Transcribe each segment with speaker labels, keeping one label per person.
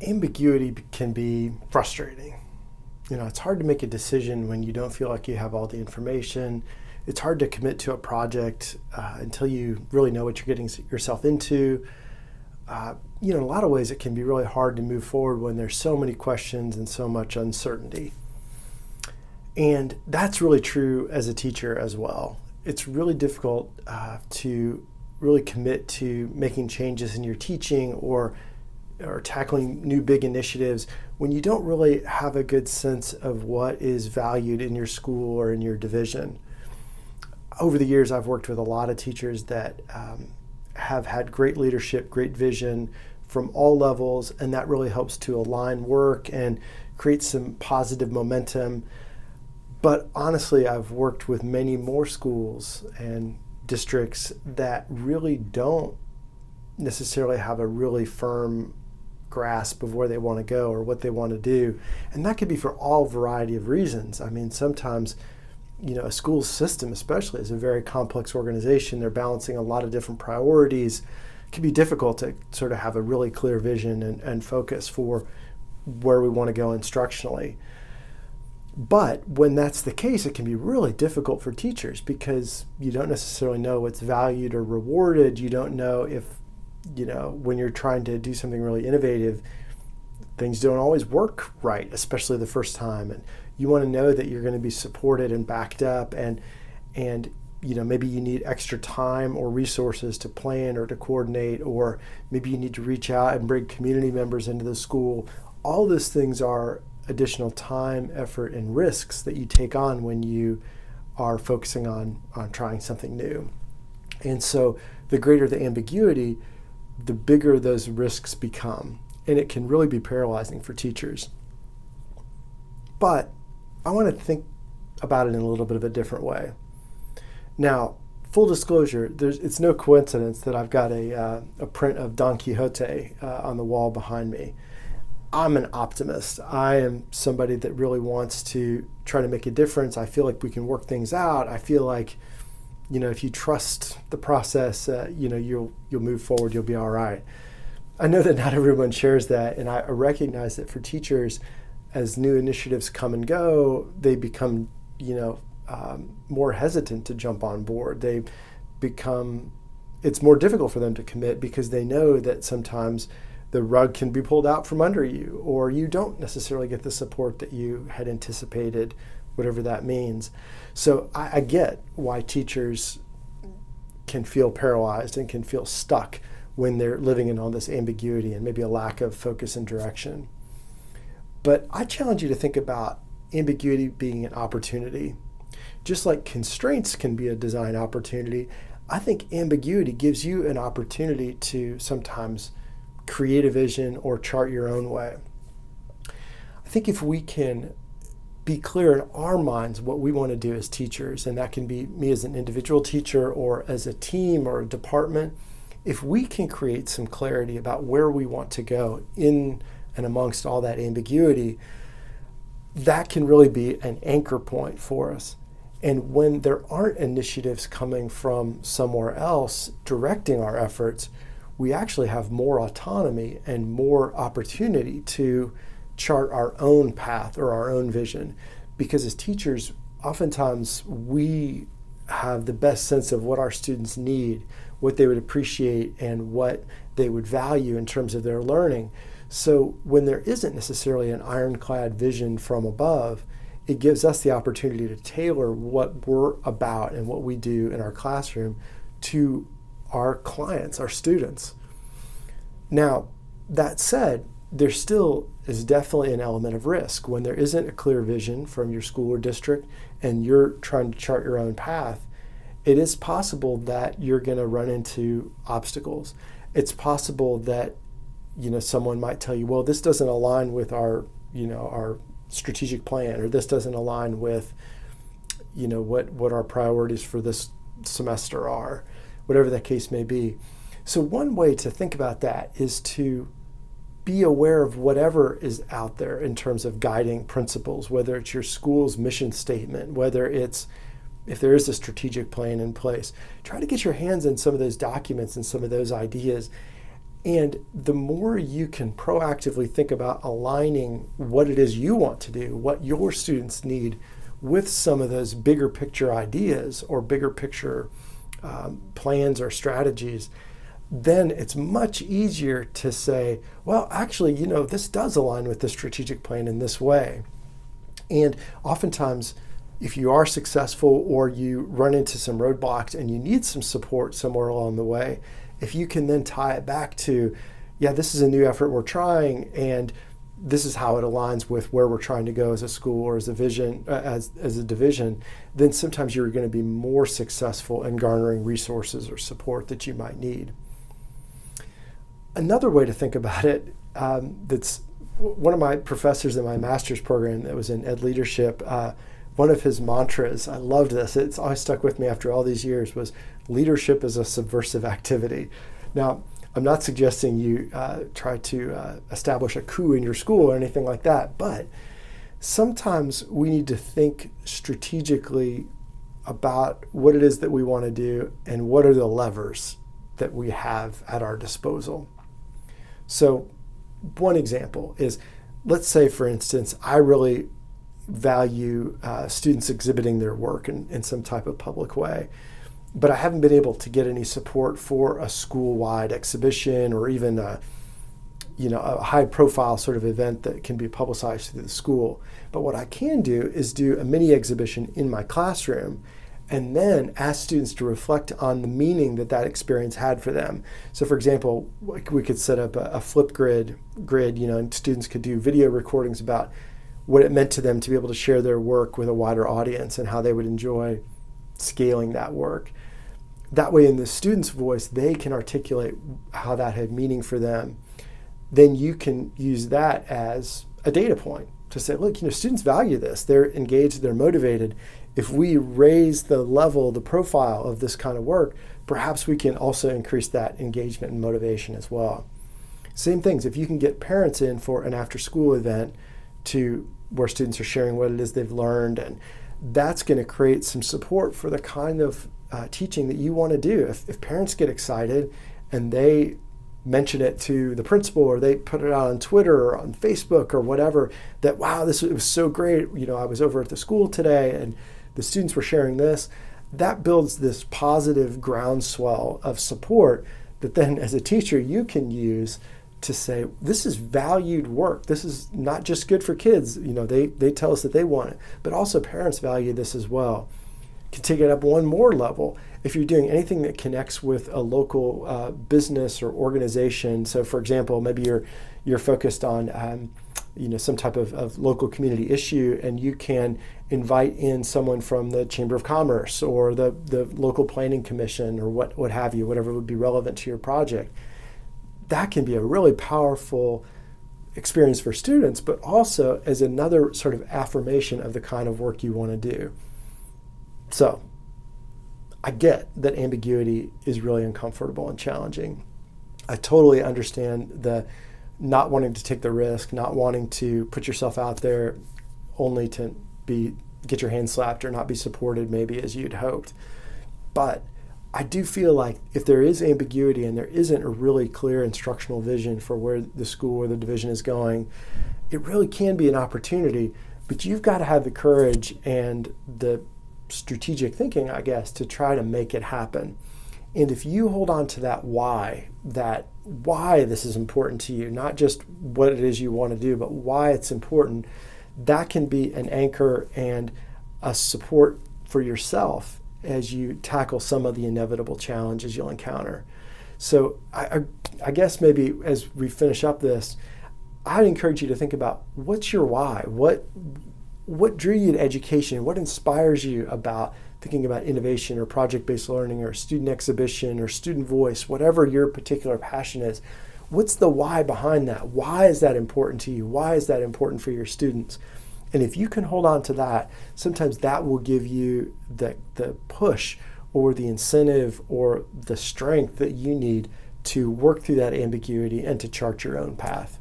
Speaker 1: Ambiguity can be frustrating. It's hard to make a decision when you don't feel like you have all the information. It's hard to commit to a project until you really know what you're getting yourself into. In a lot of ways, it can be really hard to move forward when there's so many questions and so much uncertainty. And that's really true as a teacher as well. It's really difficult to really commit to making changes in your teaching or tackling new big initiatives when you don't really have a good sense of what is valued in your school or in your division. Over the years, I've worked with a lot of teachers that have had great leadership, great vision from all levels, and that really helps to align work and create some positive momentum. But honestly, I've worked with many more schools and districts that really don't necessarily have a really firm grasp of where they want to go or what they want to do. And that could be for all variety of reasons. I mean, sometimes, a school system especially is a very complex organization. They're balancing a lot of different priorities. It can be difficult to sort of have a really clear vision and focus for where we want to go instructionally. But when that's the case, it can be really difficult for teachers because you don't necessarily know what's valued or rewarded. You don't know if, when you're trying to do something really innovative, things don't always work right, especially the first time. And you want to know that you're going to be supported and backed up and maybe you need extra time or resources to plan or to coordinate, or maybe you need to reach out and bring community members into the school. All those things are additional time, effort, and risks that you take on when you are focusing on trying something new. And so the greater the ambiguity, the bigger those risks become. And it can really be paralyzing for teachers. But I want to think about it in a little bit of a different way. Now, full disclosure, it's no coincidence that I've got a print of Don Quixote on the wall behind me. I'm an optimist. I am somebody that really wants to try to make a difference. I feel like we can work things out. I feel like, if you trust the process, you'll move forward. You'll be all right. I know that not everyone shares that, and I recognize that for teachers, as new initiatives come and go, they become, more hesitant to jump on board. It's more difficult for them to commit because they know that sometimes the rug can be pulled out from under you, or you don't necessarily get the support that you had anticipated, whatever that means. So I get why teachers can feel paralyzed and can feel stuck when they're living in all this ambiguity and maybe a lack of focus and direction. But I challenge you to think about ambiguity being an opportunity. Just like constraints can be a design opportunity, I think ambiguity gives you an opportunity to sometimes create a vision or chart your own way. I think if we can be clear in our minds what we want to do as teachers, and that can be me as an individual teacher or as a team or a department, if we can create some clarity about where we want to go in and amongst all that ambiguity, that can really be an anchor point for us. And when there aren't initiatives coming from somewhere else directing our efforts, we actually have more autonomy and more opportunity to chart our own path or our own vision. Because as teachers, oftentimes we have the best sense of what our students need, what they would appreciate, and what they would value in terms of their learning. So when there isn't necessarily an ironclad vision from above, it gives us the opportunity to tailor what we're about and what we do in our classroom to our clients, our students. Now, that said, there still is definitely an element of risk when there isn't a clear vision from your school or district and you're trying to chart your own path. It is possible that you're going to run into obstacles. It's possible that someone might tell you, well, this doesn't align with our strategic plan, or this doesn't align with what our priorities for this semester are, whatever that case may be. So one way to think about that is to be aware of whatever is out there in terms of guiding principles, whether it's your school's mission statement, whether it's if there is a strategic plan in place. Try to get your hands on some of those documents and some of those ideas And the more you can proactively think about aligning what it is you want to do, what your students need, with some of those bigger picture ideas or bigger picture plans or strategies, then it's much easier to say, well, actually, this does align with the strategic plan in this way. And oftentimes, if you are successful or you run into some roadblocks and you need some support somewhere along the way, if you can then tie it back to, yeah, this is a new effort we're trying, and this is how it aligns with where we're trying to go as a school or as a vision, as a division, then sometimes you're going to be more successful in garnering resources or support that you might need. Another way to think about it, that's one of my professors in my master's program that was in ed leadership, one of his mantras, I loved this, it's always stuck with me after all these years, was leadership is a subversive activity. Now, I'm not suggesting you try to establish a coup in your school or anything like that, but sometimes we need to think strategically about what it is that we want to do and what are the levers that we have at our disposal. So one example is, let's say, for instance, I really value students exhibiting their work in some type of public way, but I haven't been able to get any support for a school-wide exhibition or even a high-profile sort of event that can be publicized through the school. But what I can do is do a mini exhibition in my classroom and then ask students to reflect on the meaning that that experience had for them. So for example, we could set up a flip grid, and students could do video recordings about what it meant to them to be able to share their work with a wider audience and how they would enjoy scaling that work. That way, in the student's voice, they can articulate how that had meaning for them. Then you can use that as a data point to say, look, students value this. They're engaged, they're motivated. If we raise the level, the profile of this kind of work, perhaps we can also increase that engagement and motivation as well. Same things, if you can get parents in for an after-school event where students are sharing what it is they've learned, and that's going to create some support for the kind of teaching that you want to do. If parents get excited and they mention it to the principal or they put it out on Twitter or on Facebook or whatever, that, wow, it was so great. I was over at the school today and the students were sharing this. That builds this positive groundswell of support that then as a teacher you can use to say, this is valued work. This is not just good for kids. They tell us that they want it, but also parents value this as well. You can take it up one more level. If you're doing anything that connects with a local business or organization, so for example, maybe you're focused on some type of local community issue, and you can invite in someone from the Chamber of Commerce or the local planning commission or what have you, whatever would be relevant to your project. That can be a really powerful experience for students, but also as another sort of affirmation of the kind of work you want to do. So I get that ambiguity is really uncomfortable and challenging. I totally understand the not wanting to take the risk, not wanting to put yourself out there only to get your hand slapped or not be supported maybe as you'd hoped. But I do feel like if there is ambiguity and there isn't a really clear instructional vision for where the school or the division is going, it really can be an opportunity, but you've got to have the courage and the strategic thinking, I guess, to try to make it happen. And if you hold on to that why this is important to you, not just what it is you want to do, but why it's important, that can be an anchor and a support for yourself as you tackle some of the inevitable challenges you'll encounter. So I guess maybe as we finish up this, I'd encourage you to think about, what's your why? What drew you to education? What inspires you about thinking about innovation or project-based learning or student exhibition or student voice, whatever your particular passion is? What's the why behind that? Why is that important to you? Why is that important for your students? And if you can hold on to that, sometimes that will give you the push or the incentive or the strength that you need to work through that ambiguity and to chart your own path.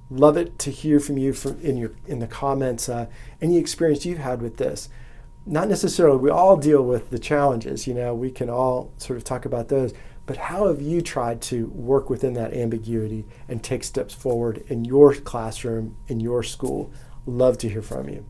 Speaker 1: Love it to hear from you in the comments, any experience you've had with this. not necessarily, we all deal with the challenges, we can all sort of talk about those, but how have you tried to work within that ambiguity and take steps forward in your classroom, in your school? Love to hear from you.